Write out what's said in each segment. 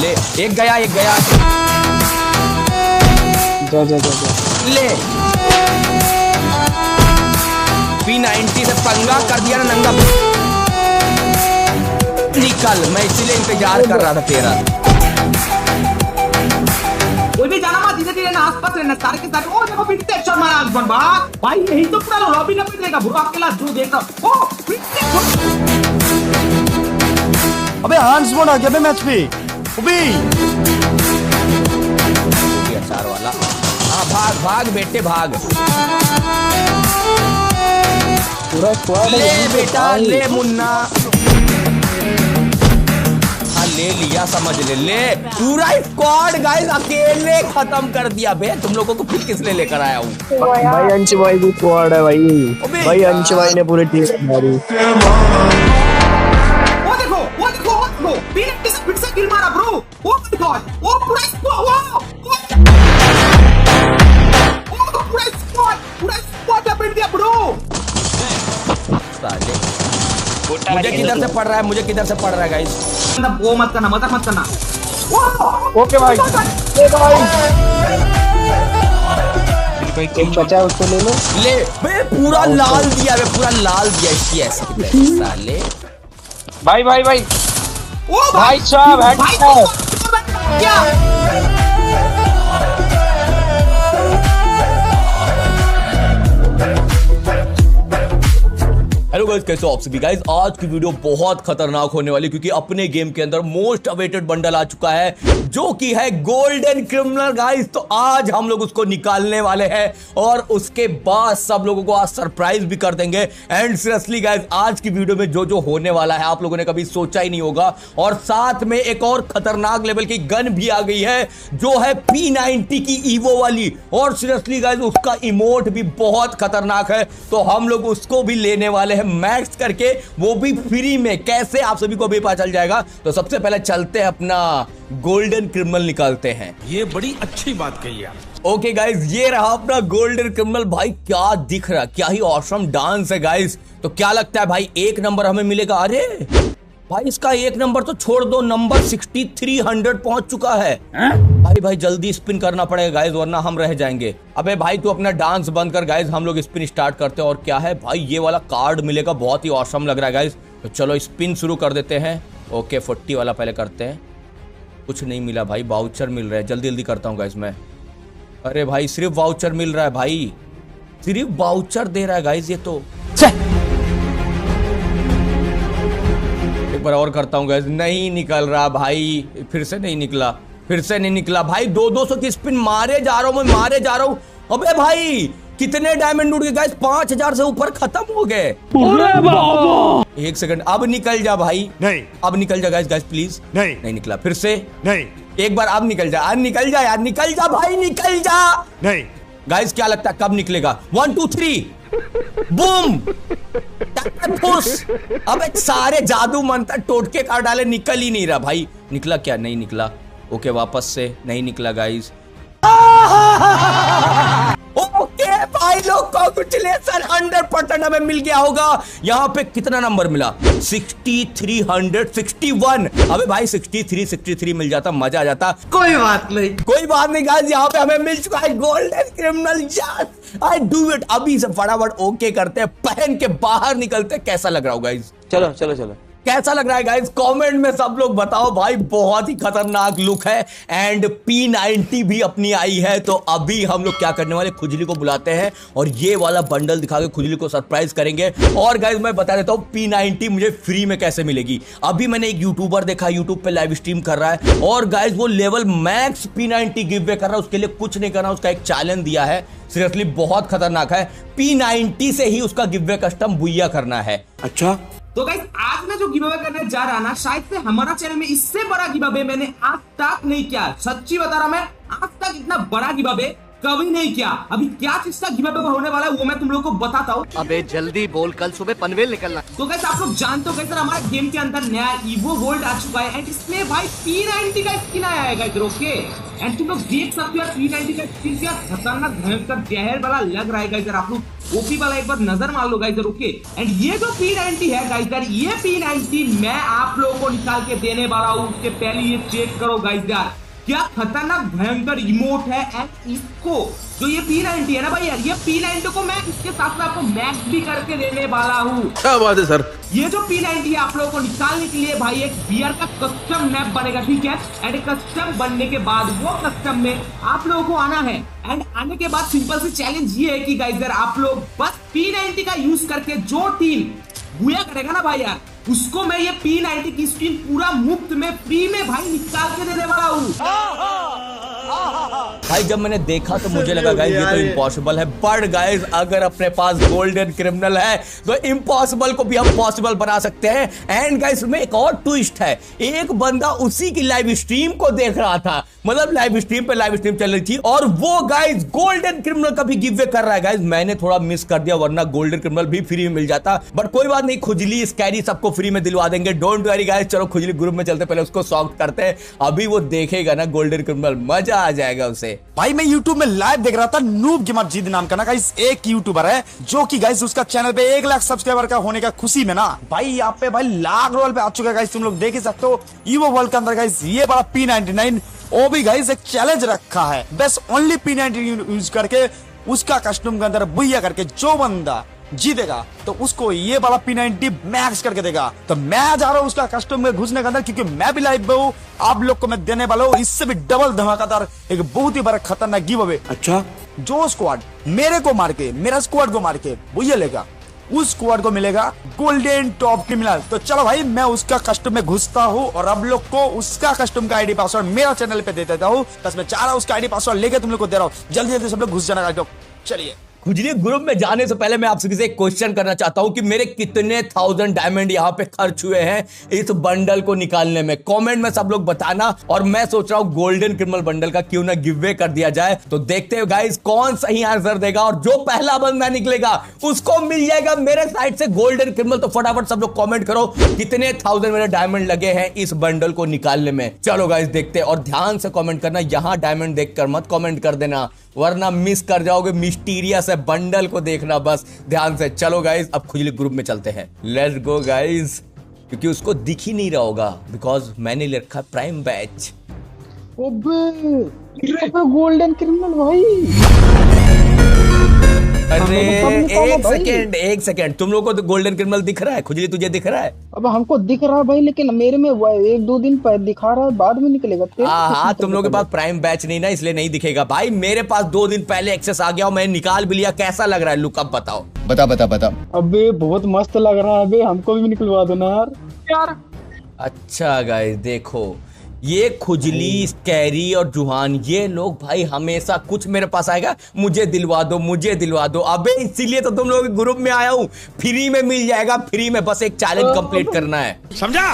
ले एक गया ले P90 से पंगा कर दिया ना नंगा। निकल, मैं इसीलिए इंतजार कर रहा था तेरा। कोई भी जाना मत, धीरे-धीरे ना आसपास रहना सारे के सारे। ओ देखो फिर से शॉट मारा आसमान भाई, यही तो पूरा लॉबी ना पिटनेगा ब्रो, अकेला जो देख रहा। ओ फिर से अबे हांस मोड आ गया बे मैच पे। अबे ये चार वाला। हाँ भाग बेटे भाग। पूरा स्क्वाड ले बेटा ले मुन्ना। ले लिया समझ ले पूरा स्क्वाड गाइस अकेले खत्म कर दिया बे। तुम लोगों को फिर किसने लेकर आया हूँ? भाई अंश भाई की स्क्वाड है भाई अंश भाई ने पूरी टीम मारी। वो देखो फिर से किल मारा ब्रो। ओ माय गॉड, ओ पूरा स्क्वाड पिट दिया ब्रो। मुझे किधर से पड़ रहा है गाइस? वो मत करना। ओके भाई एक बचा है उसको ले लो। ले बे पूरा लाल दिया इसकी ऐसे साले। भाई ओ भाई साहब क्या हेलो गाइस, कैसे हो आप सभी गाइस? आज की वीडियो बहुत खतरनाक होने वाली क्योंकि अपने गेम के अंदर मोस्ट अवेटेड बंडल आ चुका है जो कि है गोल्डन क्रिमिनल गाइस। तो आज हम लोग उसको निकालने वाले हैं और उसके बाद सब लोगों को आज सरप्राइज भी कर देंगे। एंड सीरियसली गाइस, आज की वीडियो में जो होने वाला है आप लोगों ने कभी सोचा ही नहीं होगा। और साथ में एक और खतरनाक लेवल की गन भी आ गई है जो है P90 की ईवो वाली। और सीरियसली गाइस उसका इमोट भी बहुत खतरनाक है, तो हम लोग उसको भी लेने वाले हैं मैक्स करके, वो भी फ्री में। कैसे आप सभी को भी पता चल जाएगा। तो सबसे पहले चलते हैं अपना गोल्डन क्रिमिनल निकालते हैं। ये बड़ी अच्छी बात कही आप। ओके गाइस, ये रहा अपना गोल्डन क्रिमिनल। भाई क्या दिख रहा, क्या ही ऑसम डांस है गाइस। तो क्या लगता है भाई एक नंबर हमें मिलेगा? अरे भाई इसका एक नंबर तो छोड़ दो, नंबर 6300 पहुंच चुका है। भाई जल्दी स्पिन करना पड़ेगा गाइस वरना हम रह जाएंगे। अबे भाई तू अपना डांस बंद कर गाइस, हम लोग स्पिन स्टार्ट करते हैं। और क्या है भाई, ये वाला कार्ड मिलेगा, बहुत ही ऑसम लग रहा है गाइस। तो चलो स्पिन शुरू कर देते हैं। ओके 40 वाला पहले करते हैं। कुछ नहीं मिला भाई, वाउचर मिल रहा है। जल्दी करता हूँ गाइस मैं। अरे भाई सिर्फ वाउचर मिल रहा है भाई, सिर्फ वाउचर दे रहा है गाइस ये तो। एक बार और करता हूँ गाइस, नहीं निकल रहा भाई, फिर से नहीं निकला भाई। 200 की स्पिन मारे जा रहा हूँ। अबे भाई कितने डायमंड उड़ गए गाइस? 5000 से ऊपर खत्म हो गए। अरे बाबा एक सेकंड, अब निकल जा भाई। नहीं, अब निकल जा गाइस प्लीज। नहीं निकला, फिर से नहीं, एक बार अब निकल जा यार, निकल जा भाई, निकल जा। नहीं गाइस क्या लगता है कब निकलेगा? 1 2 3 बूम। अबे सारे जादू मंत्र टोटके काट डाले, निकल ही नहीं रहा भाई। निकला क्या? नहीं निकला। ओके वापस से नहीं निकला गाइस। ओके भाई लोग कांग्रेचुलेशन, 100% हमें मिल गया होगा। यहाँ पे कितना नंबर मिला? 6361। अबे भाई 63 मिल जाता, मजा आ जाता। कोई बात नहीं गाइस, यहाँ पे हमें मिल चुका है golden criminal. Yes I do it. अभी से फटाफट ओके करते हैं, पहन के बाहर निकलते हैं। कैसा लग रहा हो गाइस? चलो कैसा लग रहा है गाइस? कमेंट में सब लोग बताओ भाई। बहुत ही खतरनाक लुक है एंड P90 भी अपनी आई है। तो अभी हम लोग क्या करने वाले, खुजली को बुलाते हैं और ये वाला बंडल दिखा के खुजली को सरप्राइज करेंगे। और गाइस मैं बता देता हूँ P90 मुझे फ्री में कैसे मिलेगी। अभी मैंने एक यूट्यूबर देखा, यूट्यूब पे लाइव स्ट्रीम कर रहा है और गाइस वो level max P90 give away कर रहा है। उसके लिए कुछ नहीं करना, उसका एक चैलेंज दिया है। सीरियसली बहुत खतरनाक है। P90 से ही उसका गिव अवे कस्टम बुइया करना है। अच्छा तो गाइस आज मैं जो गिव अवे करने जा रहा ना, शायद से हमारा चैनल में इससे बड़ा गिव अवे मैंने आज तक नहीं किया। सच्ची बता रहा मैं, आज तक इतना बड़ा गिव अवे कभी नहीं किया। अभी क्या चीज का गिव अवे होने वाला है वो मैं तुम लोगों को बताता हूँ। अबे जल्दी बोल, कल सुबह पनवेल निकलना। तो गाइस आप लोग जानते हो गाइस हमारे गेम के अंदर नया ईवो गोल्ड आ चुका है एंड इसमें भाई P90 का स्किन आया है गाइस। ओके एंड तुम लोग देख सकते हो P90 का स्किन क्या खतरनाक भयंकर जहर वाला लग रहा है गाइस। आप लोग ओपी वाला एक बार नजर मार लो गाइस। ओके एंड ये जो P90 है गाइस, ये P90 मैं आप लोगों को निकाल के देने वाला हूँ। उसके पहले ये चेक करो गाइस यार, क्या खतरनाक भयंकर इमोट है। एंड इसको जो ये P90 है ना भाई यार, ये P90 को मैं इसके साथ में आपको मैक्स भी करके देने वाला हूँ। क्या बात है सर। ये जो P90 है आप लोगों को निकालने के लिए भाई एक बियर का कस्टम मैप बनेगा, ठीक है। एंड कस्टम बनने के बाद वो कस्टम में आप लोगों को आना है एंड आने के बाद सिंपल सी चैलेंज ये है कि गाइस यार आप लोग बस P90 का यूज करके जो टीम बुया करेगा ना भाई यार, उसको मैं ये P90 की स्किन पूरा मुफ्त में फ्री में भाई निकाल के देने वाला हूँ। भाई जब मैंने देखा तो मुझे लगा गाइस ये तो इम्पॉसिबल है, बट गाइस अगर अपने पास गोल्डन क्रिमिनल है तो इम्पॉसिबल को भी हम पॉसिबल बना सकते हैं। एंड गाइस में एक और ट्विस्ट है, एक बंदा उसी की लाइव स्ट्रीम को देख रहा था, मतलब लाइव स्ट्रीम चल रही थी और वो गाइस गोल्डन क्रिमिनल का भी गिव अवे कर रहा है। गाइस मैंने थोड़ा मिस कर दिया, वरना गोल्डन क्रिमिनल भी फ्री में मिल जाता, बट कोई बात नहीं, खुजली स्कैरी सबको फ्री में दिलवा देंगे, डोंट वरी गाइस। चलो खुजली ग्रुप में चलते, पहले उसको सॉफ्ट करते हैं, अभी वो देखेगा ना गोल्डन क्रिमिनल, मजा आ जाएगा उसे। भाई मैं YouTube में लाइव देख रहा था, नूब गेमर जीद नाम का ना गाइस एक यूट्यूबर है जो कि गाइस उसका चैनल पे 1 लाख सब्सक्राइबर का होने का खुशी में ना भाई यहाँ पे भाई लाख रोल पे आ चुका है गाइस। तुम लोग देख ही सकते हो ईवो वर्ल्ड के अंदर गाइस ये बड़ा P99 वो भी गाइस एक चैलेंज रखा है, बस ओनली P90 यूज करके उसका कस्टम के अंदर बुइया करके जो बंदा जीतेगा तो उसको ये वाला P90 मैक्स करके देगा। तो मैं जा रहा हूँ उसका कस्टम में घुसने के अंदर, क्योंकि मैं भी लाइव में हूँ, आप लोग को मैं देने वाला हूँ इससे भी डबल धमाकेदार एक बहुत ही बड़ा खतरनाक गिव अवे। अच्छा, जो स्क्वाड मेरे को मार के, मेरा स्क्वाड को मार के बुइया लेगा, उस स्क्वाड को मिलेगा गोल्डन टॉप क्रिमिनल। तो चलो भाई मैं उसका कस्टम में घुसता हूँ और अब लोग को उसका कस्टम का आईडी पासवर्ड मेरा चैनल पे दे देता हूँ। बस मैं चाह रहा हूँ उसका आईडी पासवर्ड लेके तुम लोग को दे रहा हूँ, जल्दी जल्दी सब लोग घुस जाना। चलिए खुजली ग्रुप में जाने से पहले मैं आप सभी से एक क्वेश्चन करना चाहता हूं कि मेरे कितने 1000 डायमंड यहाँ पे खर्च हुए हैं इस बंडल को निकालने में, कमेंट में सब लोग बताना। और मैं सोच रहा हूँ गोल्डन क्रिमिनल बंडल का क्यों ना गिव अवे कर दिया जाए। तो देखते हो गाइस कौन सही आंसर देगा और जो पहला बंदा निकलेगा उसको मिल जाएगा मेरे साइड से गोल्डन क्रिमिनल। तो फटाफट सब लोग कॉमेंट करो कितने 1000 मेरे डायमंड लगे हैं इस बंडल को निकालने में। चलो गाइस देखते हैं, और ध्यान से कॉमेंट करना, यहाँ डायमंड देखकर मत कॉमेंट कर देना वरना मिस कर जाओगे मिस्टीरियस है बंडल को देखना, बस ध्यान से। चलो गाइस अब खुजली ग्रुप में चलते हैं, लेट्स गो गाइस, क्योंकि उसको दिख ही नहीं रहा होगा बिकॉज मैंने ले रखा प्राइम बैच। गोल्डन क्रिमिनल भाई, अरे एक सेकेंड तुम लोगों को तो गोल्डन क्रिमिनल दिख रहा है, खुजली तुझे दिख रहा है? अब हमको दिख रहा है भाई, लेकिन मेरे में 1-2 दिन दिखा रहा है, बाद में निकलेगा। हाँ तुम लोगों के पास प्राइम बैच नहीं ना, इसलिए नहीं दिखेगा भाई। मेरे पास 2 दिन पहले एक्सेस आ गया और मैंने निकाल भी लिया। कैसा लग रहा है लुक, अब बताओ। बता। अबे बहुत मस्त लग रहा है, अबे हमको भी निकलवा दो ना यार। अच्छा गाइस देखो, ये खुजली स्कैरी और जुहान ये लोग भाई हमेशा कुछ मेरे पास आएगा, मुझे दिलवा दो। अबे इसीलिए तो तुम लोग ग्रुप में आया हूँ, फ्री में मिल जाएगा, फ्री में बस एक चैलेंज कंप्लीट करना है। समझा?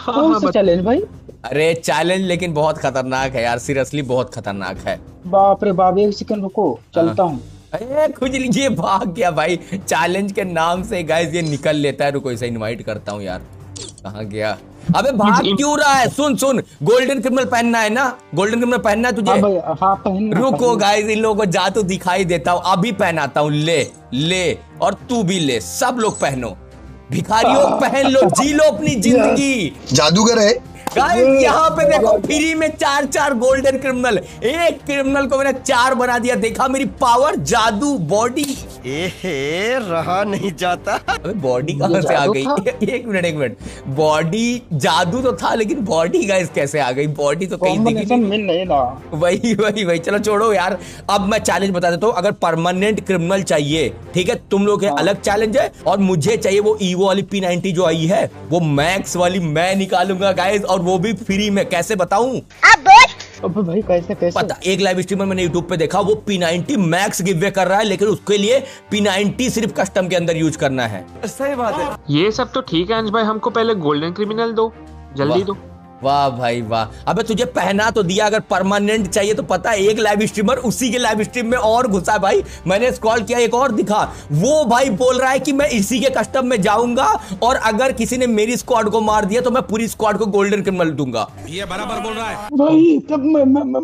कौन सा चैलेंज भाई? अरे चैलेंज लेकिन बहुत खतरनाक है यार, सीरियसली बहुत खतरनाक है। बाप रे बाप, 1 सेकंड रुको, चलता हूँ। अरे खुजली ये भाग गया भाई, चैलेंज के नाम से गाइस ये निकल लेता है। रुको इसे इनवाइट करता हूँ यार, कहाँ गया? अबे भाग क्यों रहा है? सुन गोल्डन क्रिमिनल पहनना है ना, गोल्डन क्रिमिनल पहनना है तुझे? हाँ, पहनना। रुको गाइस इन लोगों को जादू दिखाई देता हूँ, अभी पहनाता हूँ। ले और तू भी ले, सब लोग पहनो, भिखारियों पहन लो, जी लो अपनी जिंदगी। जादूगर है गाइस यहाँ पे देखो फ्री में 4 गोल्डन क्रिमिनल, एक क्रिमिनल को मैंने 4 बना दिया। देखा मेरी पावर, जादू, बॉडी। एहे रहा नहीं जाता। अबे बॉडी कहाँ से आ गई? एक मिनट, बॉडी जादू तो था लेकिन बॉडी गाइस कैसे आ गई? बॉडी तो कहीं दिखी नहीं। वही चलो छोड़ो यार। अब मैं चैलेंज बता देता हूँ, अगर परमानेंट क्रिमिनल चाहिए, ठीक है, तुम लोग के अलग चैलेंज है, और मुझे चाहिए वो ईवो वाली P90 जो आई है, वो मैक्स वाली मैं निकालूंगा गाइस, और वो भी फ्री में। कैसे बताऊं? अबे भाई कैसे पता, एक लाइव स्ट्रीमर मैंने यूट्यूब पे देखा, वो P90 मैक्स गिव अवे कर रहा है, लेकिन उसके लिए P90 सिर्फ कस्टम के अंदर यूज करना है। सही बात है। ये सब तो ठीक है अंश भाई, हमको पहले गोल्डन क्रिमिनल दो, जल्दी दो। वाह भाई वाह। अबे तुझे पहना तो दिया, अगर परमानेंट चाहिए तो पता है एक लाइव स्ट्रीमर उसी के लाइव स्ट्रीम में और घुसा है भाई। मैंने स्क्रॉल किया, एक और दिखा, वो भाई बोल रहा है कि मैं इसी के कस्टम में जाऊंगा और अगर किसी ने मेरी स्क्वाड को मार दिया तो मैं पूरी स्क्वाड को गोल्डन क्रिमिनल दूंगा। ये बराबर बोल रहा है भाई तब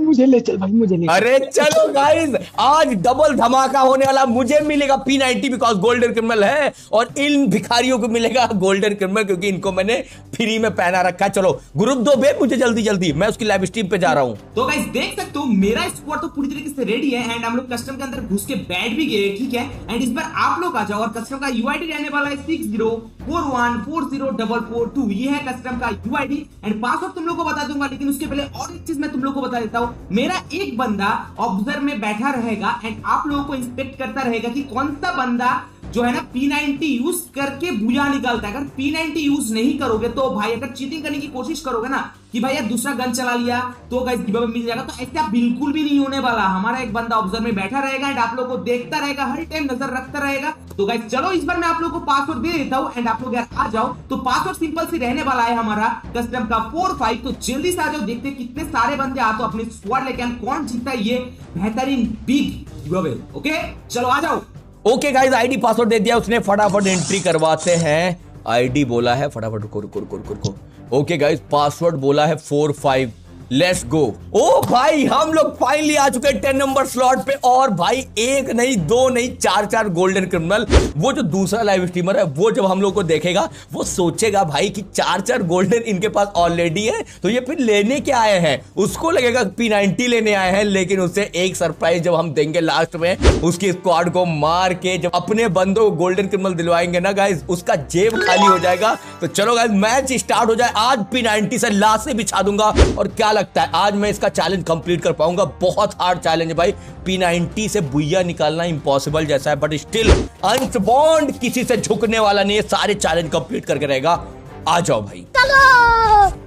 मुझे ले चल भाई, मुझे ले चल। अरे चलो गाइस, आज डबल धमाका होने वाला। मुझे मिलेगा P90 बिकॉज गोल्डन क्रिमिनल है और इन भिखारियों को मिलेगा गोल्डन क्रिमिनल क्योंकि इनको मैंने फ्री में पहना रखा है। चलो ग्रुप दो बे मुझे जल्दी जल्दी, मैं उसकी लाइव स्ट्रीम पे जा रहा हूँ। तो गाइस देख सकते हो मेरा स्क्वाड तो पूरी तरीके से रेडी है एंड हम लोग कस्टम के अंदर घुस के बैठ भी गए, ठीक है। एंड इस बार आप लोग आ जाओ और कस्टम का यूआईडी रहने वाला है 6041404442। ये है कस्टम का यूआईडी एंड पासवर्ड तुम लोग को बता दूंगा, लेकिन उसके पहले और एक चीज मैं तुम लोग को बता देता हूँ। मेरा एक बंदा ऑब्जर्व में बैठा रहेगा एंड आप लोगों को इंस्पेक्ट करता रहेगा कि कौन सा बंदा जो है ना P90 यूज करके बुया निकालता है। अगर P90 यूज नहीं करोगे तो भाई, अगर चीटिंग करने की कोशिश करोगे ना कि भाई यार दूसरा गन चला लिया तो गाइस गिव मिल जाएगा, तो ऐसा बिल्कुल भी नहीं होने वाला। हमारा एक बंदा ऑब्जर्व में बैठा रहेगा एंड आप लोगों को देखता रहेगा, हर टाइम नजर रखता रहेगा। तो गाइस चलो इस बार मैं आप लोगों को पासवर्ड दे देता हूं एंड आप लोग यार आ जाओ। तो पासवर्ड सिंपल सी रहने वाला है हमारा कस्टम का 45। तो जल्दी से आ जाओ, देखते हैं कितने सारे बंदे आ तो अपने स्क्वाड लेके हम कौन जीतता है ये बेहतरीन बिग गिव। ओके चलो आ जाओ। ओके गाइस, आईडी पासवर्ड दे दिया उसने, फटाफट एंट्री करवाते हैं। आईडी बोला है, फटाफट रुको। ओके गाइस, पासवर्ड बोला है 45। Let's go. ओ भाई हम लोग फाइनली आ चुके हैं 10 नंबर स्लॉट पे और भाई एक नहीं दो नहीं चार गोल्डन क्रिमिनल। वो जो दूसरा लाइव स्ट्रीमर है वो जब हम लोग को देखेगा वो सोचेगा भाई कि चार गोल्डन इनके पास ऑलरेडी है, तो ये फिर लेने क्या आए हैं। उसको लगेगा P90 लेने आए हैं, लेकिन उसे एक सरप्राइज जब हम देंगे लास्ट में, उसकी स्क्वाड को मार के जब अपने बंदों को गोल्डन क्रिमिनल दिलवाएंगे ना गाइस, उसका जेब खाली हो जाएगा। तो चलो गाइस मैच स्टार्ट हो जाए। आज P90 से लाशें बिछा दूंगा और क्या लगता है आज मैं इसका चैलेंज कंप्लीट कर पाऊंगा। बहुत हार्ड चैलेंज है भाई, P90 से बुइया निकालना इम्पॉसिबल जैसा है, बट स्टिल अंश बॉन्ड किसी से झुकने वाला नहीं है, सारे चैलेंज कंप्लीट करके रहेगा। आ जाओ भाई।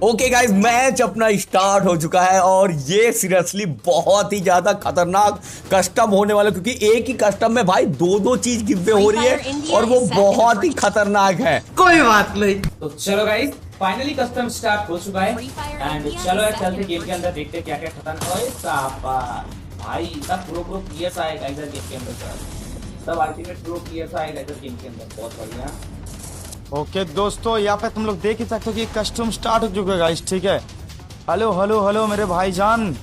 ओके गाइस, मैच अपना स्टार्ट हो चुका है और ये सीरियसली बहुत ही ज्यादा खतरनाक कस्टम होने वाला, क्योंकि एक ही कस्टम में भाई दो चीज गिफ्ट हो रही है और वो बहुत ही खतरनाक है। कोई बात नहीं। तो चलो गाइस फाइनली कस्टम स्टार्ट हो चुका है एंड चलो यार चलते गेम के अंदर देखते क्या क्या खतरनाक है। भाई सब प्रो प्लेयर्स आएगा इधर गेम के अंदर, सब अल्टीमेट प्रो प्लेयर्स आएगा इधर गेम के अंदर। बहुत बढ़िया। ओके दोस्तों, यहाँ पे तुम लोग देख ही सकते हो कि कस्टम स्टार्ट हो चुका है गाइस, ठीक है। हेलो मेरे भाईजान,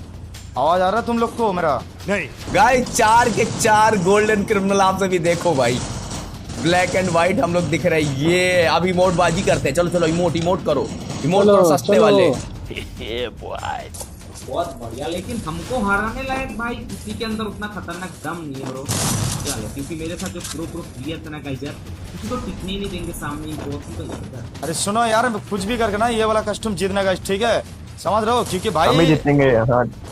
आवाज आ रहा है तुम लोग को मेरा? नहीं गाइस 4 के 4 गोल्डन क्रिमिनल आप सभी देखो भाई, ब्लैक एंड व्हाइट हम लोग दिख रहे हैं। ये अब इमोट बाजी करते हैं। चलो इमोट करो सस्ते वाले। बहुत बढ़िया, लेकिन हमको हराने लायक भाई किसी के अंदर उतना खतरनाक दम नहीं है ब्रो। चलो क्योंकि मेरे साथ जो प्रो प्लेयर था ना गाइस यार, किसी को टिकने नहीं देंगे सामने ही, बहुत ही तो लगता है। अरे सुनो यार, कुछ भी करके ना ये वाला कस्टम जीतना गाइस, ठीक है, समझ रहे हो? क्योंकि भाई हम ही जीतेंगे।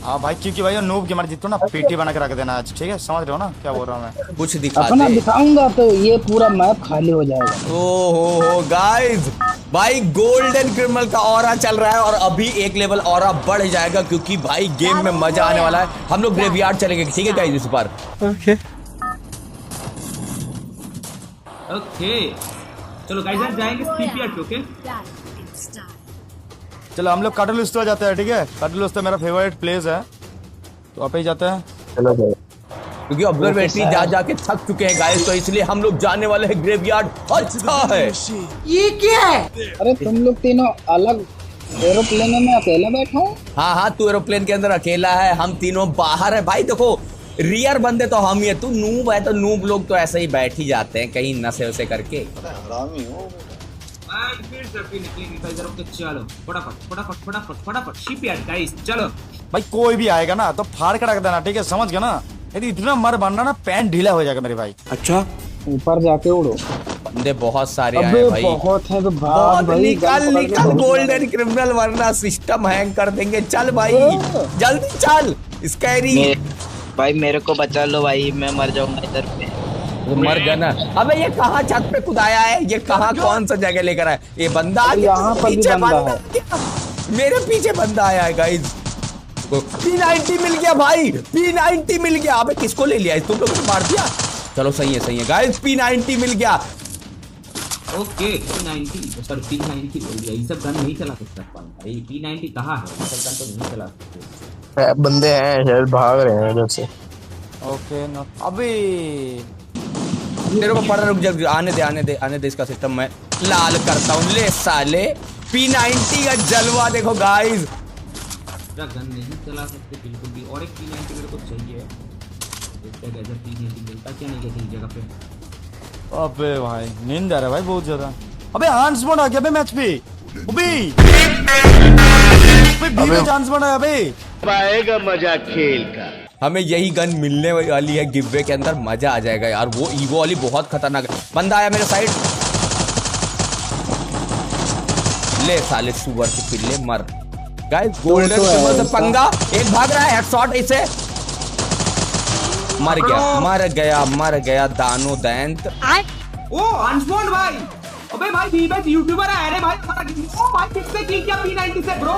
हाँ भाई, क्योंकि भाई नूब की मर्जी, तो ना पेटी बना के रख देना आज, ठीक है, समझ रहे हो ना क्या बोल रहा हूँ मैं? कुछ अपना दिखाऊंगा तो ये पूरा मैप खाली हो जाएगा। ओहो गाइस, भाई गोल्डन क्रिमिनल का ऑरा चल रहा है और अभी एक लेवल ऑरा बढ़ जाएगा क्योंकि भाई गेम में मजा आने वाला है। हम लोग ग्रेवयार्ड चलेंगे, ठीक है गाइस इस बार। ओके चलो गाइस यार जाएंगे सीपीआर। ओके चलो हम लोग काटलुस्ता जाते हैं, ठीक है। काटलुस्ता मेरा फेवरेट प्लेस है, तो आप ही जाते हैं। चलो क्योंकि ऑब्जर्वेटरी जा जाके थक चुके हैं गाइस, तो इसलिए हम लोग जाने वाले हैं ग्रेवयार्ड। अच्छा है। ये क्या है? अरे तुम लोग तीनों अलग एरोप्लेन में अकेला बैठा हूँ? हाँ तू एरोप्लेन के अंदर अकेला है, हम तीनों बाहर है भाई। देखो रियर बंदे तो हम ही है, तू नूब है तो नूब लोग तो ऐसे ही बैठ ही जाते हैं कहीं नशे वसे करके। चलो फटाफट शिपयार्ड गाइस चलो। भाई कोई भी आएगा ना तो फाड़ के रख देना, ठीक है, समझ गया ना? यदि इतना मर बनना ना पैंट ढीला हो जाएगा मेरे भाई। अच्छा ऊपर जाके उड़ो। बंदे बहुत सारे आए अबे भाई, बहुत है तो भाग बहुत भाई, निकल गोल्डन क्रिमिनल वरना सिस्टम हैंग कर देंगे। चल भाई जल्दी चल। स्कैरी भाई मेरे को बचा लो भाई, मैं मर जाऊंगा इधर पे। वो मर गया ना। अबे ये कहाँ छत पे कुदाया है, ये कहाँ कौन सा जगह लेकर आया? ये बंदा आ गया, यहाँ पर भी पीछे बंदा बंदा है। मेरे पीछे बंदा आया है गाइस। P90 मिल गया भाई, P90 मिल गया। अबे किसको ले लिया? तुम लोग मार दिया। चलो सही है गाइस, P90 मिल गया। ओके P90 सॉरी P90 बोल दिया, ये सब गन नहीं चला सकता भाई। P90 कहाँ है, ये सब गन तो नहीं चला सकते। बंदे हैं शायद भाग रहे हैं उधर से। ओके ना अबे तेरे को पड़, रुक जा, आने दे इसका सिस्टम मैं लाल करता हूँ। ले साले P90 का जलवा देखो गाइस। गन नहीं चला सकते बिल्कुल भी, और एक P90 मेरे को चाहिए। देखते हैं P90 मिलता क्या नहीं किसी जगह पे। अबे भाई नींद आ रहा है भाई बहुत ज्यादा। अबे हांस बॉन्ड आ गया बे मैच पे। अबे बी में चांस बना है बे। पाएगा मजा खेल का। हमें यही गन मिलने वाली है गिववे के अंदर, मजा आ जाएगा यार। वो ईवो वाली बहुत खतरनाक है। बंदा आया मेरे साइड, ले साले सुअर के पिल्ले मर। गाइस गोल्डन से पंगा, एक भाग रहा है, हेडशॉट इसे मर गया दानो दैंत। ओ अनस्पॉन्ड भाई, अबे भाई बीबेस यूट्यूबर है। अरे भाई ओ भाई किसने किल किया P90 से ब्रो।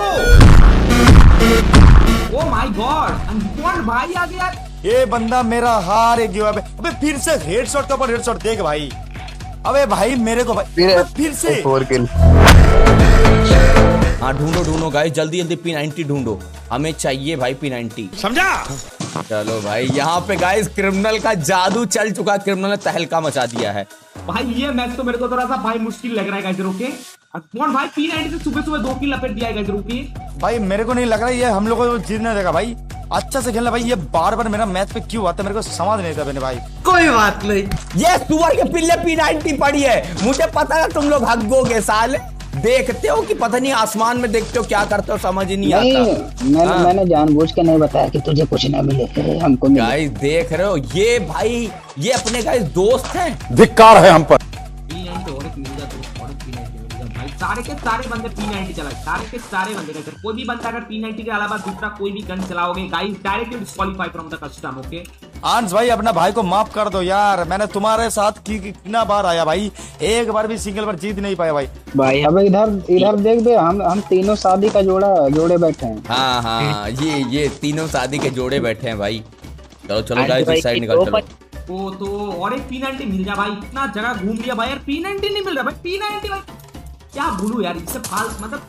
ओ माय गॉड अनस्पॉन्ड भाई आ गया। ये बंदा मेरा हार एक गया। अबे फिर से हेडशॉट का पर हेडशॉट देख भाई। अबे भाई मेरे को भाई फिर से 4 किल। हाँ ढूंढो गाइस, जल्दी P90 ढूंढो, हमें चाहिए भाई P90। समझा? चलो भाई यहाँ पे गाइस क्रिमिनल का जादू चल चुका, क्रिमिनल ने तहलका मचा दिया है भाई। ये मैच तो मेरे को थोड़ा सा भाई मुश्किल लग रहा है गाइस। रोके कौन भाई P90 से सुबह 2 किल लपेट दिया है गाइस। रोके भाई मेरे को नहीं लग रहा ये हम लोग को जीतने देगा भाई। अच्छा से खेलना भाई। ये बार मेरा मैच पे क्यों आता है मेरे को समझ नहीं था मैंने भाई। कोई बात नहीं, ये सुअर के पिल्ले P90 पड़ी है। मुझे पता है तुम लोग हगोगे साले। देखते हो कि पता नहीं आसमान में देखते हो क्या करते हो, समझ ही नहीं आता। मैंने जानबूझ के नहीं बताया कि तुझे कुछ ना मिले, हमको मिले। गाइस देख रहे हो ये भाई, ये अपने गाइस दोस्त हैं। धिक्कार है हम पर। P90 और एक मिल जाता है, और एक P90 मिल जाता भाई। सारे के सारे बंदे P90 चलाए, सारे के सारे बंदे गाइस। कोई भी बंदा अगर P90 के अलावा दूसरा कोई भी गन चलाओगे guys, directly disqualify from the custom. Okay आंस भाई अपना भाई को माफ कर दो यार। मैंने तुम्हारे साथ कितना बार आया भाई, एक बार भी सिंगल बार जीत नहीं पाया भाई। भाई अब इधर देख बे, हम तीनों शादी का जोड़े बैठे हैं। हाँ ये तीनों शादी के जोड़े बैठे हैं भाई। चलो गाइस इस साइड निकल चलो। ओ तो और एक P90 मिल जा भाई। इतना जगह घूम लिया भाई यार, P90 नहीं मिल रहा भाई। P90 भाई क्या बोलूं यार, इससे फाल मतलब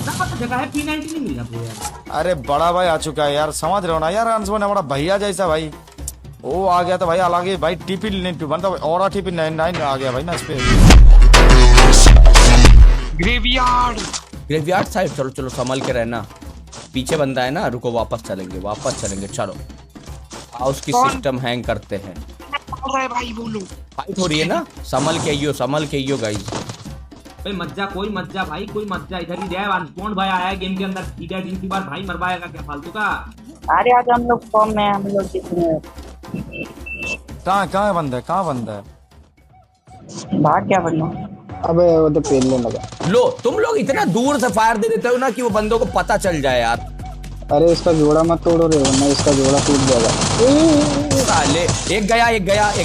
ना पता जगह है, P90 नहीं मिल रहा ब्रो यार। अरे बड़ा भाई आ चुका है यार, समझ रहे हो ना यार। आंस ने बड़ा भैया जैसा भाई वो आ गया था भाई। अलग भाई टीपी नहीं मतलब और टीपी 9 आ गया भाई ना इस पे। ग्रेवयार्ड साइड चलो संभल के रहना। पीछे बंदा है ना, रुको वापस चलेंगे चलो। हाउस की सिस्टम हैंग करते हैं भाई बोलो फाइट हो रही है ना, संभल के आइयो गाइस। भाई मत जा, कोई मत जा भाई, कोई मत जा, इधर ही रह। अनस्पॉन्ड भाई आया है गेम के अंदर, इधर जिनकी बार भाई मरवाएगा क्या फालतू का। अरे आज हम लोग फॉर्म में, हम लोग कितने कहाँ बंदा है भाग क्या बनना। अबे वो तो पेलने लगा। लो तुम लोग इतना दूर से फायर दे देते हो ना कि वो बंदों को पता चल जाए यार। अरे इसका जोड़ा मत तोड़ो रे, वरना इसका जोड़ा टूट जाएगा। साले एक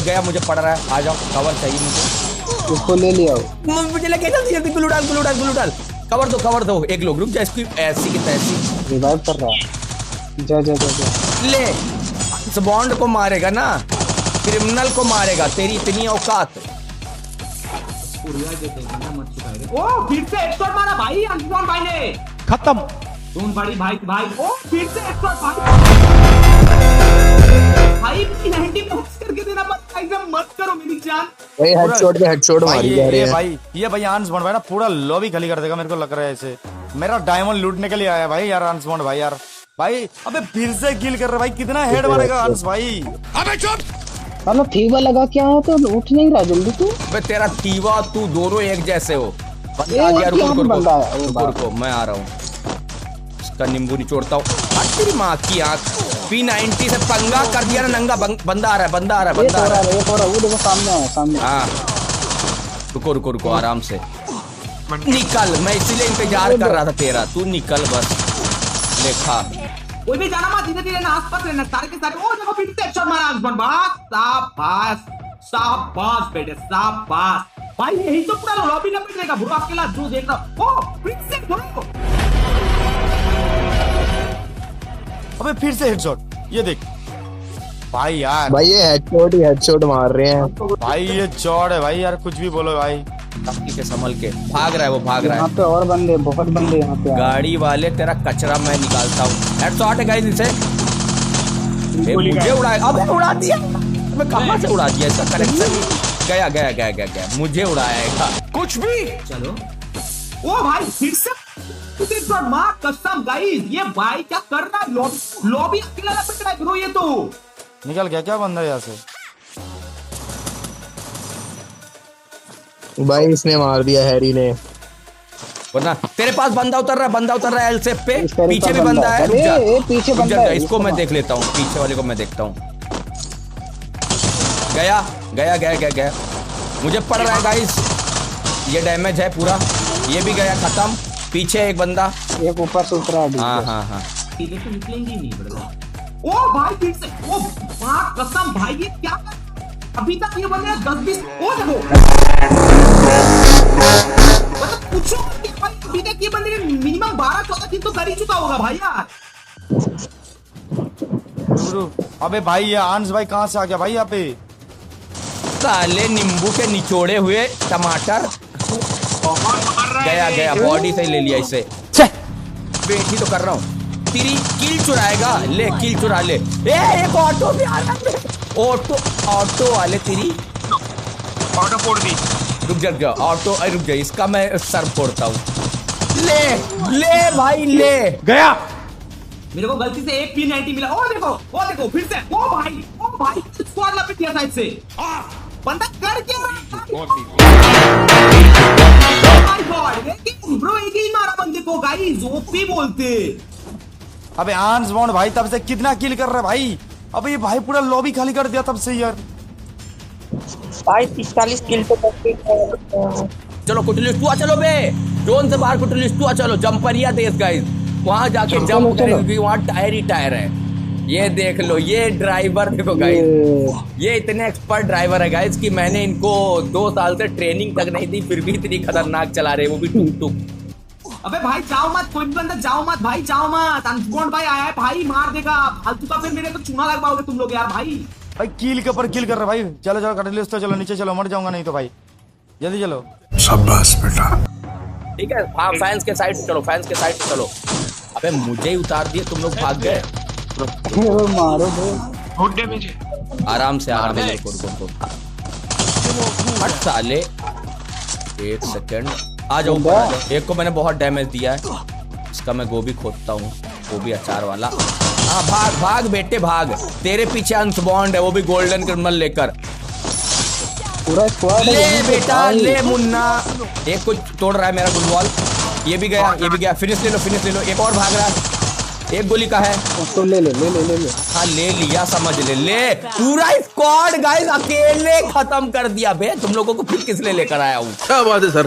गया मुझे पड़ रहा है। आ जाओ, कवर चाहिए मुझे। इसको ले लिया मुझे लगे जल्दी ग्लू डाल। कवर दो। एक लोग रुक जा, इसकी ऐसी की तैसी रिवाइव कर रहा है। जा ले। इस बॉन्ड को मारेगा ना, क्रिमिनल को मारेगा, तेरी इतनी औकात। ओ फिर से हेडशॉट मारा भाई अनस्पॉन्ड भाई ने। खत्म। तुम बड़ी भाई ओ फिर से हेडशॉट भाई P90 बॉक्स करके देना मत, एकदम मत करो मेरी जान। भाई हेडशॉट मारी जा रही है। ये भाई आंस बॉन्ड भाई ना पूरा लॉबी खाली कर देगा मेरे को लग रहा है ऐसे। मेरा डायमंड लूटने के लिए आया भाई यार आंस बॉन्ड भाई यार। भाई अबे फिर से किल कर रहा भाई, कितना हेड मारेगा आंस भाई। अबे चुप। हेलो फीवा लगा क्या है तो उठ नहीं रहा जल्दी तू। बे तेरा तीवा तू दोनों एक जैसे हो। बंदा आ गया, रुको मैं आ रहा हूँ। इसका नींबू निचोड़ता हूँ। तेरी माँ की आंख। P90 से पंगा कर दिया ना नंगा। बंदा आ रहा है। वो देखो सामने। हाँ रुको आराम से निकल। मैं इसीलिए इंतजार कर रहा था तेरा, तू निकल बस। देखा कोई भी जाना मत, धीरे आसपास रहना। सारे के सारे ओ देखो फिर से हेडशॉट मारा अनस्पॉन्ड। शाबाश बेटे शाबाश भाई। यही तो पूरा लॉबी लपेट देगा ब्रो अकेला जो देख रहा। ओ फिर से अबे फिर से हेडशॉट, ये देख भाई यार। भाई ये हेडशॉट मार रहे हैं भाई। ये चौड़ है भाई यार, कुछ भी बोलो भाई। के संभल के भाग रहा है, वो भाग रहा यहाँ है। पे और बंदे, बहुत बंदे यहाँ पे। गाड़ी वाले तेरा कचरा मैं निकालता हूँ। हेडशॉट है गाइस इसे। मुझे उड़ाया, अबे उड़ा दिया। मैं कहां से उड़ा दिया? इसका कनेक्शन गया गया गया गया गया। मुझे उड़ाएगा कुछ भी। चलो ओ भाई फिर से मां कसम गाइस, ये भाई क्या कर रहा है? लॉबी अकेला लपेट रहा है ब्रो ये तो। निकल गया क्या बंदा यहाँ से? भाई इसने मार दिया हैरी ने। वरना तेरे पास बंदा उतर रहा है एल सेप पे। इस तरह पीछे का भी बंदा है। रुक जा, अरे, पीछे रुक जा, बंदा है, इसको मैं देख लेता हूँ। पीछे वाले को मैं देखता हूँ। गया गया गया गया गया। मुझे पड़ रहा है गाइस, ये डैमेज है पूरा। ये भी गया, खत्म। पीछे एक बंदा, एक ऊपर से उतरा है। हाँ हाँ हाँ। सीधे से निकलेंगे ही नहीं ब्रदर। ओ भाई फिर से, ओ मां कसम भाई ये क्या कर? अभी तक ये बंदे 10-20 ओ देखो, मतलब पूछो कि भाई अभी तक ये बंदे ने मिनिमम 12-14 किल तो कर ही चुका होगा भाई यार। अबे भाई ये आंस भाई कहाँ से आ गया भाई यहाँ पे? साले नींबू के निचोड़े हुए टमाटर। गया गया, बॉडी से ले लिया इसे। बेटी तो कर रहा हूँ। तेरी किल चुराएगा, ले किल चुरा ले। एक ऑटो भी आ रहा है। ऑटो वाले तेरी ऑटो फोड़ दी। रुक जा ऑटो, रुक जा, इसका मैं सर फोड़ता हूँ। ले भाई ले। गया। मेरे को गलती से एक P90 मिला। ओ देखो फिर से। ओ भाई स्क्वाड लपेट दिया साइड से। बंदा कर क्या रहा है? ब्रो एक ही मारा बंदे को गाइस, ओपी बोलते। अबे आंस बॉन्ड भाई तब से कितना किल कर रहा है भाई? अबे ये भाई पूरा लॉबी खाली कर दिया तब से यार। भाई 45 किल तो करके। चलो कुटलिस्टुआ चलो बे। जोन से बाहर कुटलिस्टुआ चलो। जंपरिया देश गाइस, वहां जाके जंप करेंगे, वहां टायर ही टायर है। ये देख लो, ये ड्राइवर देखो गाइस, ये इतने एक्सपर्ट ड्राइवर है गाइस कि मैंने इनको 2 साल से ट्रेनिंग तक नहीं दी, फिर भी इतनी खतरनाक चला रहे, वो भी टुक टुक। अबे भाई जाओ मत, कोई भी बंदा जाओ मत भाई, जाओ मत। अनस्पॉन्ड भाई आया है भाई, मार देगा फालतू का। फिर मेरे को चूना लग पाओगे तुम लोग यार भाई। भाई किल के ऊपर किल कर रहा है भाई। चलो चलो कटलिस्ट तो चलो, नीचे चलो, मर जाऊंगा नहीं तो भाई। जल्दी चलो। शाबाश बेटा। ठीक है, हाँ फैंस के साइड चलो, फैंस के साइड चलो। अबे मुझे ही उतार दिए, तुम लोग भाग गए। मारो भाई। बहुत डैमेज है। आराम से रुको। हट साले, 1 सेकंड, आ जाओ ऊपर आ जाओ। एक को मैंने बहुत डैमेज दिया है, इसका मैं गोभी खोदता हूँ, गोभी अचार वाला। हाँ भाग भाग बेटे भाग, तेरे पीछे अनसबॉन्ड है, वो भी गोल्डन क्रिमिनल लेकर। पूरा स्क्वाड ले बेटा ले मुन्ना। एक को तोड़ रहा है मेरा गुलवाल। ये भी गया, ये भी गया। फिनिश ले लो। एक और भाग रहा है, एक गोली का है तो ले। हाँ ले लिया, समझ ले। पूरा स्क्वाड गाइस अकेले खत्म कर दिया बे। तुम लोगों को फिर किस लिए लेकर आया हूँ? क्या बात है सर।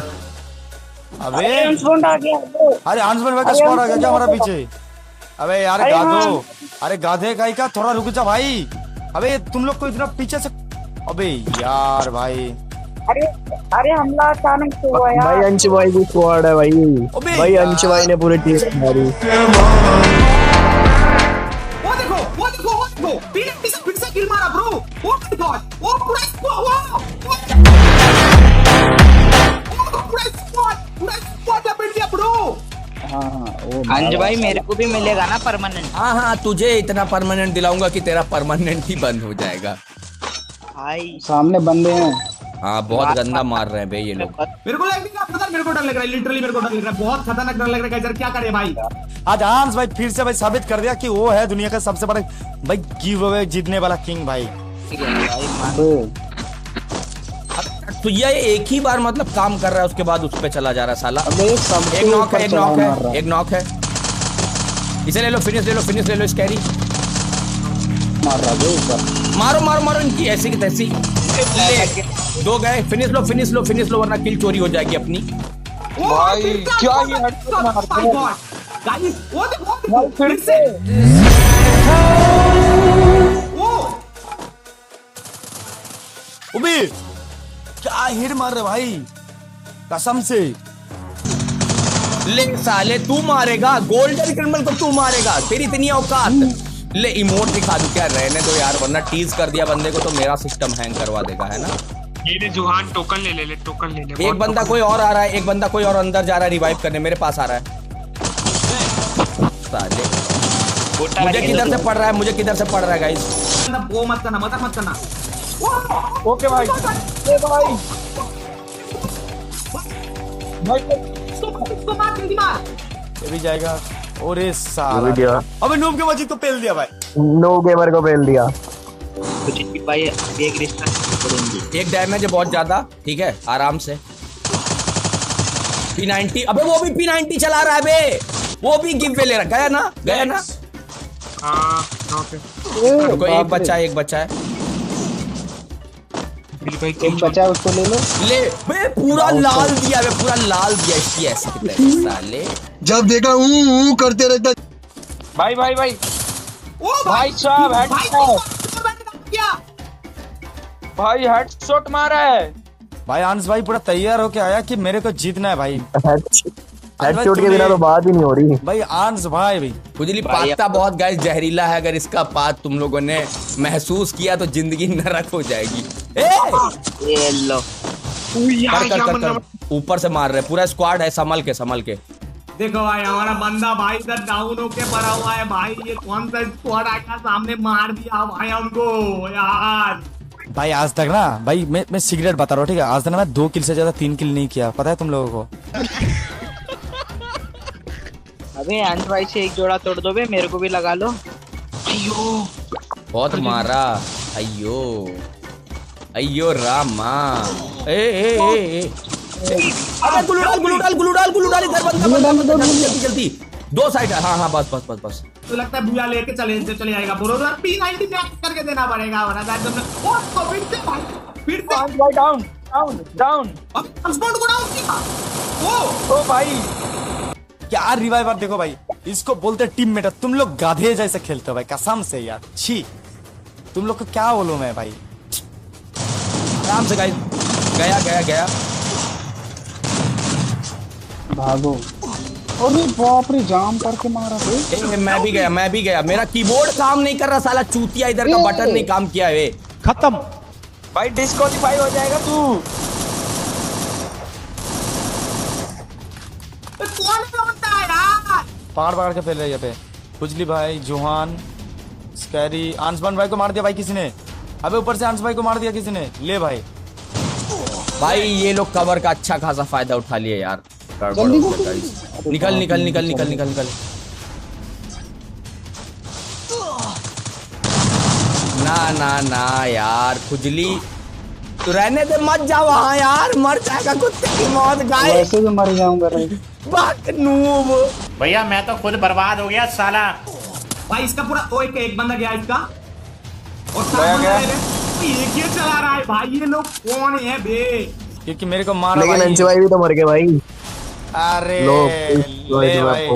अबे अनस्पॉन्ड आ गया। अरे आंसमैन भाई का स्क्वाड आ गया क्या हमारा पीछे? अबे यार गाधो, अरे गाधे गाई का थोड़ा रुक जा भाई। अबे तुम लोग को इतना पीछे से, अबे यार भाई। अरे हमला अचानक से हुआ यार। भाई अंश भाई की स्क्वाड है भाई। भाई अंश भाई ने पूरी टीम मारी। वो देखो पीछे से फिर से किल मारा ब्रो। ओ माय गॉड, वो पूरा स्क्वाड लपेट दिया ब्रो। अंज भाई मेरे को भी मिलेगा ना परमानेंट? हाँ तुझे इतना परमानेंट दिलाऊंगा कि तेरा परमानेंट ही बंद हो जाएगा। भाई सामने बंदे हैं। हाँ बहुत गंदा मार रहे हैं बे ये लोग। मेरे को लग रहा है, मेरे को डर लग रहा है, लिटरली मेरे को डर लग रहा है, बहुत खतरनाक डर लग रहा है। क्या करे भाई? आज आंस भाई फिर से भाई साबित कर दिया कि वो है दुनिया का सबसे बड़ा भाई गिव अवे जीतने वाला किंग भाई। तो ये एक ही बार मतलब काम कर रहा है, उसके बाद उस पे चला जा रहा है साला। एक एक नॉक है। इसे ले लो, फिनिश ले लो स्कैरी। मार रहा है ऊपर। मारो इनकी ऐसी की तैसी। ले 2 गए। फिनिश लो वरना किल चोरी हो जाएगी अपनी। भाई क्या ये गाइस, वो देखो फिर से उबी क्या हिट मार रहे भाई कसम से। ले साले तू मारेगा, गोल्डन क्रिमिनल को तू मारेगा, तेरी इतनी औकात। ले इमोट दिखा दूं क्या? रहने दो यार, वरना टीज कर दिया बंदे को तो मेरा सिस्टम हैंग करवा देगा, है ना। ये जुहान टोकन ले टोकन ले ले। एक बंदा कोई और आ रहा है, एक बंदा कोई और अंदर जा रहा है रिवाइव करने, मेरे पास आ रहा है। साले मुझे किधर से पड़ रहा है, मुझे किधर से पड़ रहा है गाइस? वो मत करना, मत करना। ओके भाई इसको मार, जल्दी मार। ये भी जाएगा। ओरे साला, अबे नूब के मजीद को पेल दिया भाई। नो गेमर को पेल दिया। कुछ भाई एक रिश्ता करेंगे। एक डैमेज है बहुत ज्यादा, ठीक है आराम से। P90, अबे वो भी P90 चला रहा है बे, वो भी गिव वे ले रहा। गया ना, गया ना। हाँ ओके। रुको, एक बच्चा है, एक बच्चा है। एक बचा है, उसको ले लो। ले बे, पूरा लाल दिया बे, पूरा लाल दिया इसकी ऐसे की तरह, साले। जब देखा करते रहता। भाई भाई भाई ओ भाई साहब हेडशॉट, क्या भाई हेडशॉट मारा है। भाई आंस भाई पूरा तैयार होके आया कि मेरे को जीतना है भाई। हेडशॉट के बिना तो बात ही नहीं हो रही भाई। आंस भाई खुजली पाता बहुत गाइस जहरीला है, अगर इसका पात तुम लोगों ने महसूस किया तो जिंदगी नरक हो जाएगी। ये लो कर ऊपर से मार रहे, पूरा स्क्वाड है, संभल के। देखो भाई, हमारा बंदा भाई इधर डाउन होके पड़ा हुआ है भाई। ये कौन सा स्क्वाड आया, सामने मार दिया भाई हमको यार। भाई आज तक ना भाई मैं सिगरेट बता रहा हूँ, ठीक है? आज तक ना मैं 2 किल से ज्यादा 3 किल नहीं किया, पता है तुम लोगों को? अबे अंत भाई से एक जोड़ा तोड़ दो बे, मेरे को भी लगा लो। अयो बहुत मारा, अयो रामा। ए अबे गुलू डाल इधर, बंदा जल्दी 2 साइड है। हाँ बस। तो लगता है भूया लेके चले जाएगा। बोलो P90 करके देना पड़ेगा, वरना फिर से भाई डाउन डाउन। हस्बैंड को डाउन किया। ओ भाई क्या रिवाइवर, देखो भाई इसको बोलते टीम मेट। तुम लोग गाधे जैसे खेलते हो भाई, कसम से यार, छी। तुम लोग को क्या बोलूं मैं भाई। आराम से गाइस, गया। भागो। अरे बाप रे, जाम करके मारा बे। मैं भी गया। मेरा कीबोर्ड काम नहीं कर रहा, साला चूतिया इधर का बटन नहीं काम किया है। खत्म भाई, डिस्क्वालीफाई हो जाएगा तू। पकड़ के फैल रही है पे। खुजली भाई, जोहान, स्कैरी, आंसमान भाई को मार दिया भाई किसी ने। अबे ऊपर से आंस भाई को मार दिया किसी ने। ले भाई ये लोग कवर का अच्छा खासा फायदा उठा लिए यार। निकल। ना यार, खुजली तो रहने दे, मत जा वहाँ यार, मर जाएगा कुत्ते की मौत। गाय वैसे भी मर जाऊंगा नूब। भैया मैं तो खुद बर्बाद हो गया साला। भाई इसका पूरा एक बंदा गया इसका, और एक ये चला रहा है भाई। ये लोग कौन है बे? क्योंकि मेरे को मारा। लेकिन अंश भाई भी तो मर गए भाई। अरे ले भाई,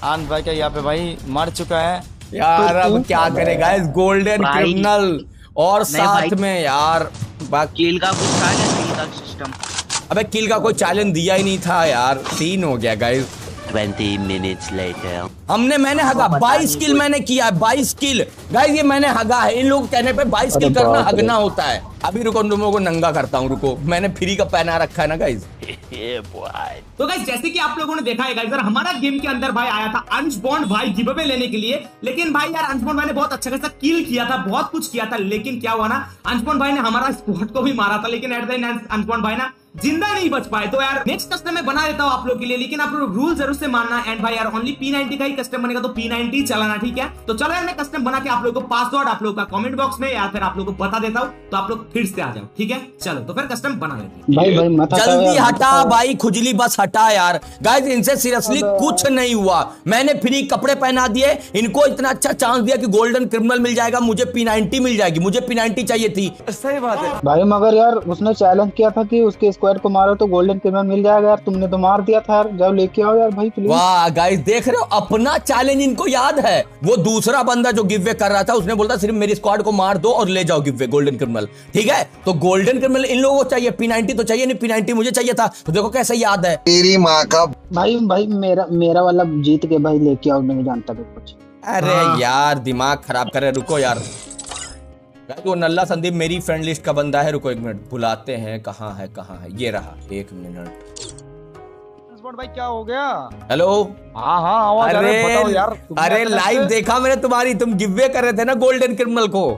आंस भाई का यहाँ पे भाई मर चुका है यार। अब क्या करेगा इस गोल्डन क्रिमिनल, और साथ में यार किल का कुछ था क्या? किल का सिस्टम? अबे किल का कोई चैलेंज दिया ही नहीं था यार। 3 हो गया गाइस। 20 minutes later. मैंने हगा 22 किल मैंने किया, 22 किल गाइस। ये मैंने हगा है। इन लोग कहने पे 22 किल करना हगना होता है। अभी रुको, तुम लोगों को नंगा करता हूँ, रुको। मैंने फ्री का पहना रखा है ना गाइस। तो गाइस जैसे कि आप लोगों ने देखा है गाइस, हमारा गेम के अंदर भाई आया था अंशबॉन्ड भाई गिव अवे लेने के लिए। लेकिन भाई यार अंशबॉन्ड भाई ने बहुत अच्छा खासा किल किया था, बहुत कुछ किया था। लेकिन क्या हुआ ना, अंशबॉन्ड भाई ने हमारा स्क्वाड को भी मारा था, लेकिन एट द एंड अंशबॉन्ड भाई ना जिंदा नहीं बच पाए। तो यार नेक्स्ट कस्टम मैं बना देता हूँ आप लोग के लिए, लेकिन आप लोग रूल जरूर से मानना। एंड भाई यार ओनली P90 का ही कस्टम बनेगा, तो P90 चलाना, ठीक है? तो चलो यार मैं कस्टम बना के आप लोगों को पासवर्ड आप लोगों का कमेंट बॉक्स में या फिर आप लोगों को बता देता हूँ, तो आप लोग फिर से आ जाओ, ठीक है? चलो तो फिर कस्टम बना लेते हैं। भाई मत हटाओ जल्दी यार, हटा मत भाई, खुजली बस हटा यार। गाइस इनसे सीरियसली कुछ नहीं हुआ। मैंने फ्री कपड़े पहना दिए, इनको इतना अच्छा चांस दिया कि गोल्डन क्रिमिनल मिल जाएगा, मुझे P90 मिल जाएगी। मुझे P90 चाहिए थी। सही बात है भाई, मगर यार उसने चैलेंज किया था कि उसके स्क्वाड को मारो तो गोल्डन क्रिमिनल मिल जाएगा। यार तुमने तो मार दिया था यार, जाओ लेके आओ यार भाई प्लीज। वाह गाइस, देख रहे हो अपना चैलेंज इनको याद है। वो दूसरा बंदा जो गिव वे कर रहा था, उसने बोला सिर्फ मेरी स्क्वाड को मार दो और ले जाओ गिव वे गोल्डन क्रिमिनल, ठीक है? तो गोल्डन क्रिमिनल इन लोगों को चाहिए, P90 तो चाहिए नहीं। P90 मुझे चाहिए था, तो देखो कैसे याद है। तेरी माँ का भाई मेरा वाला जीत के भाई लेके आओ, नहीं जानता कुछ। अरे यार दिमाग खराब करे, रुको यार। वो नल्ला संदीप मेरी फ्रेंड लिस्ट का बंदा है। रुको 1 मिनट, बुलाते हैं। कहाँ है ये रहा। 1 मिनट। भाई क्या हो गया? हेलो। हाँ आवाज आ रही है, बताओ यार। अरे लाइव देखा मैंने तुम्हारी, तुम गिववे कर रहे थे ना गोल्डन क्रिमिनल को।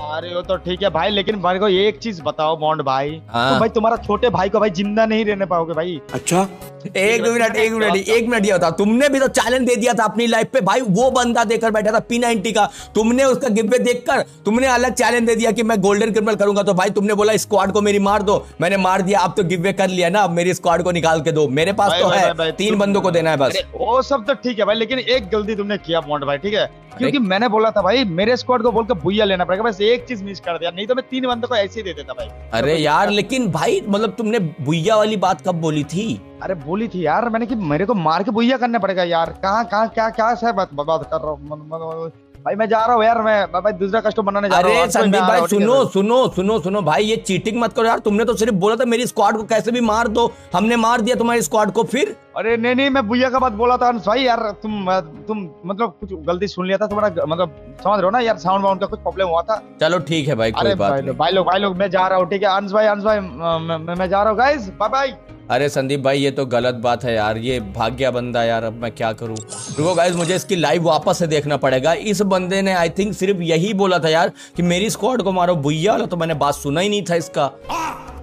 अरे वो तो ठीक है भाई, लेकिन मेरे को एक चीज बताओ बॉन्ड भाई, हाँ। तो भाई तुम्हारा छोटे भाई को भाई जिंदा नहीं रहने पाओगे भाई। अच्छा एक मिनट ये बताओ, तुमने भी तो चैलेंज दे दिया था अपनी लाइफ पे भाई। वो बंदा देकर बैठा था P90 का, तुमने उसका गिववे देखकर तुमने अलग चैलेंज दे दिया कि मैं गोल्डन क्रिमिनल करूंगा। तो भाई तुमने बोला स्क्वाड को मेरी मार दो, मैंने मार दिया। अब तो गिववे कर लिया ना, अब मेरी स्क्वाड को निकाल के दो। मेरे पास तो है 3 बंदों को देना है बस। वो सब तो ठीक है भाई, लेकिन एक गलती तुमने किया बॉन्ड भाई, ठीक है? क्योंकि मैंने बोला था भाई मेरे स्क्वाड को बोलकर बुइया लेना पड़ेगा, बस एक चीज मिस कर दिया, नहीं तो मैं 3 बंदों को ऐसे ही दे देता भाई। अरे यार लेकिन भाई मतलब तुमने बुइया वाली बात कब बोली थी? अरे बोली थी यार मैंने कि मेरे को मार के बुइया करना पड़ेगा यार। कहाँ क्या है बात कर रहा हूँ भाई। मैं जा रहा हूँ यार, मैं भाई दूसरा कस्टमर बनाने जा रहा हूँ। अरे संदीप भाई सुनो भाई, ये चीटिंग मत करो यार। तुमने तो सिर्फ बोला था मेरी स्क्वाड को कैसे भी मार दो, हमने मार दिया तुम्हारी स्क्वाड को फिर। अरे नहीं मैं बुइया का बात बोला था भाई यार। तुम मतलब कुछ गलती सुन लिया था तुम्हारा, मतलब समझ रहे हो ना यार, साउंड वाउंड का कुछ प्रॉब्लम हुआ था। चलो ठीक है भाई, कोई बात नहीं। भाई लोग मैं जा रहा हूँ, ठीक है? अंश भाई मैं जा रहा हूँ गाइस, बाय बाय। अरे संदीप भाई ये तो गलत बात है यार, ये भाग गया बंदा यार, अब मैं क्या करूं। रुको गाइस, मुझे इसकी लाइव वापस से देखना पड़ेगा। इस बंदे ने आई थिंक सिर्फ यही बोला था यार कि मेरी स्क्वाड को मारो बुइया वाला, तो मैंने बात सुना ही नहीं था इसका।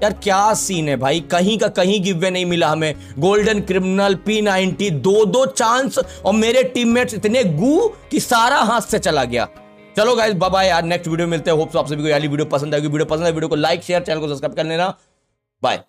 यार क्या सीन है भाई, कहीं का कहीं गिववे नहीं मिला हमें। गोल्डन क्रिमिनल P90 2 चांस, और मेरे टीममेट्स इतने गू कि सारा हाथ से चला गया। चलो गाइस बाय बाय यार, नेक्स्ट वीडियो मिलते हैं। होप सो आप सभी को ये वीडियो पसंद आएगी। वीडियो पसंद है वीडियो को लाइक शेयर, चैनल को सब्सक्राइब कर लेना। बाय।